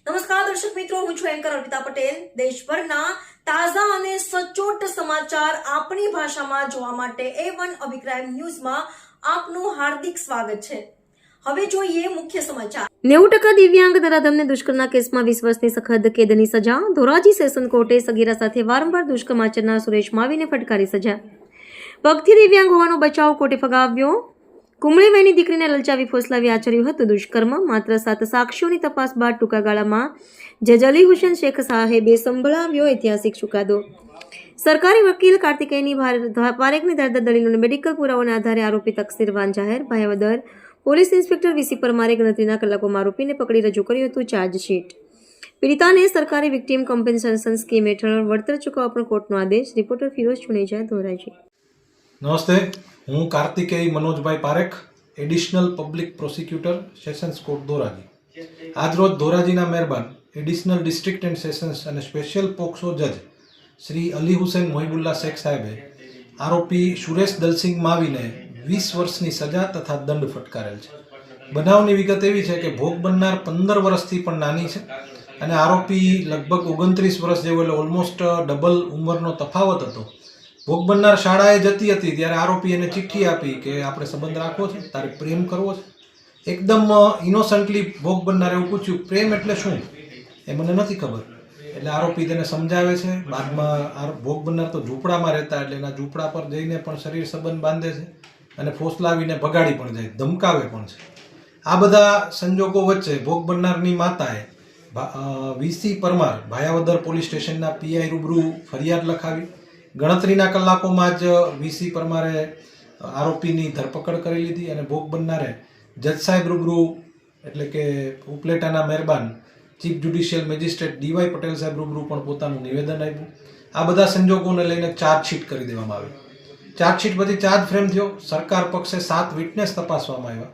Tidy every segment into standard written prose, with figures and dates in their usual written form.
નમસ્કાર દર્શક મિત્રો, હું છું એન્કર અર્પિતા પટેલ। દેશભરના તાજા અને સચોટ સમાચાર આપણી ભાષામાં જોવા માટે A1 અભિપ્રાય ન્યૂઝમાં આપનું હાર્દિક સ્વાગત છે। હવે જોઈએ મુખ્ય સમાચાર। 90% દિવ્યાંગ નરાધમને દુષ્કર્મના કેસમાં 20 વર્ષની સખત કેદની સજા। ધોરાજી સેશન કોર્ટે સગીરા સાથે વારંવાર દુષ્કર્મ આચરનાર સુરેશ માવીને ફટકારી સજા। પગથી દિવ્યાંગ હોવાનો બચાવ કોર્ટે ફગાવ્યો। કુમળીભાઈની દીકરીને લલચાવી ફોસલાવી આચર્યું હતું દુષ્કર્મ। માત્ર 7 સાક્ષીઓની તપાસ બાદ ટૂંકા ગાળામાં જજ અલી હુસેન શેખ સાહેબે સંભળાવ્યો ઐતિહાસિક ચુકાદો। સરકારી વકીલ કાર્તિકેયની પારેખની ધારદાર દલીલોને મેડિકલ પુરાવાના આધારે આરોપી તકસીરવાન જાહેર। ભાયાવદર પોલીસ ઇન્સ્પેક્ટર વીસી પરમારે ગણતરીના કલાકોમાં આરોપીને પકડી રજૂ કર્યું હતું ચાર્જશીટ। પીડિતાને સરકારી વિક્ટીમ કોમ્પન્સેશન સ્કીમ હેઠળ વળતર ચૂકવવા પણ કોર્ટનો આદેશ। રિપોર્ટર ફિરોઝ ચુનેજા, ધોરાજી। નમસ્તે, હું Kartikeya Manojbhai Parekh, additional public prosecutor, sessions court Dhoraji. આજરોજ ધોરાજીના મહેરબાન એડિશનલ ડિસ્ટ્રિક્ટ એન્ડ સેશન્સ અને સ્પેશિયલ પોક્સો જજ શ્રી અલી હુસેન મોહિબુલ્લા શેખ સાહેબે આરોપી સુરેશ દલસિંહ માવીને 20 વર્ષની સજા તથા દંડ ફટકારેલ છે। બનાવની વિગત એવી છે કે ભોગ બનનાર 15 વર્ષથી પણ નાની છે અને આરોપી લગભગ 29 વર્ષ જેવો, એટલે ઓલમોસ્ટ ડબલ ઉંમરનો તફાવત હતો। ભોગ બનનાર શાળાએ જતી હતી ત્યારે આરોપી એને ચિઠ્ઠી આપી કે આપણે સંબંધ રાખવો છે, તારે પ્રેમ કરવો છે। એકદમ ઇનોસન્ટલી ભોગ બનનાર એવું પૂછ્યું, પ્રેમ એટલે શું, એ મને નથી ખબર। એટલે આરોપી તેને સમજાવે છે। બાદમાં ભોગ બનનાર તો ઝૂંપડામાં રહેતા, એટલે એના ઝૂંપડા પર જઈને પણ શરીર સંબંધ બાંધે છે અને ફોસલાવીને ભગાડી પણ જાય, ધમકાવે પણ છે। આ બધા સંજોગો વચ્ચે ભોગ બનનારની માતાએ વીસી પરમાર ભાયાવદર પોલીસ સ્ટેશનના પીઆઈ રૂબરૂ ફરિયાદ લખાવી। ગણતરીના કલાકોમાં જ વીસી પરમારે આરોપીની ધરપકડ કરી લીધી અને ભોગ બનનારે જજ સાહેબ રૂબરૂ, એટલે કે ઉપલેટાના મહેરબાન chief judicial magistrate D Y Patel સાહેબ રૂબરૂ પણ પોતાનું નિવેદન આપ્યું। આ બધા સંજોગોને લઈને ચાર્જશીટ કરી દેવામાં આવી। ચાર્જશીટ પછી ચાર્જ ફ્રેમ થયો। સરકાર પક્ષે 7 વિટનેસ તપાસવામાં આવ્યા।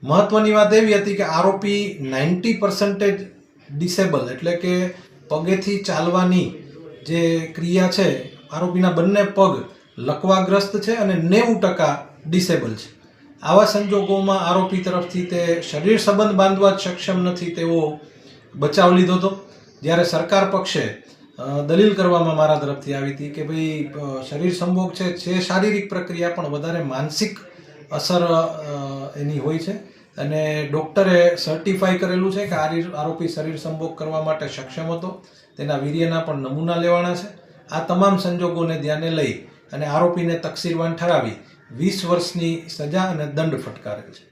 મહત્વની વાત એવી હતી કે આરોપી 90% ડિસેબલ, એટલે કે પગેથી ચાલવાની જે ક્રિયા છે, આરોપીના બંને પગ લકવાગ્રસ્ત છે અને 90% ડિસેબલ છે। આવા સંજોગોમાં આરોપી તરફથી તે શરીર સંબંધ બાંધવા જ સક્ષમ નથી તેવો બચાવ લીધો હતો। જ્યારે સરકાર પક્ષે દલીલ કરવામાં મારા તરફથી આવી હતી કે ભાઈ શરીર સંભોગ છે શારીરિક પ્રક્રિયા, પણ વધારે માનસિક અસર એની હોય છે અને ડૉક્ટરે સર્ટિફાઈ કરેલું છે કે આરોપી શરીર સંભોગ કરવા માટે સક્ષમ હતો। તેના વીર્યના પણ નમૂના લેવાના છે। આ તમામ સંજોગોને ધ્યાને લઈ અને આરોપીને તકસીરવાન ઠરાવી 20 વર્ષની સજા અને દંડ ફટકારેલ છે।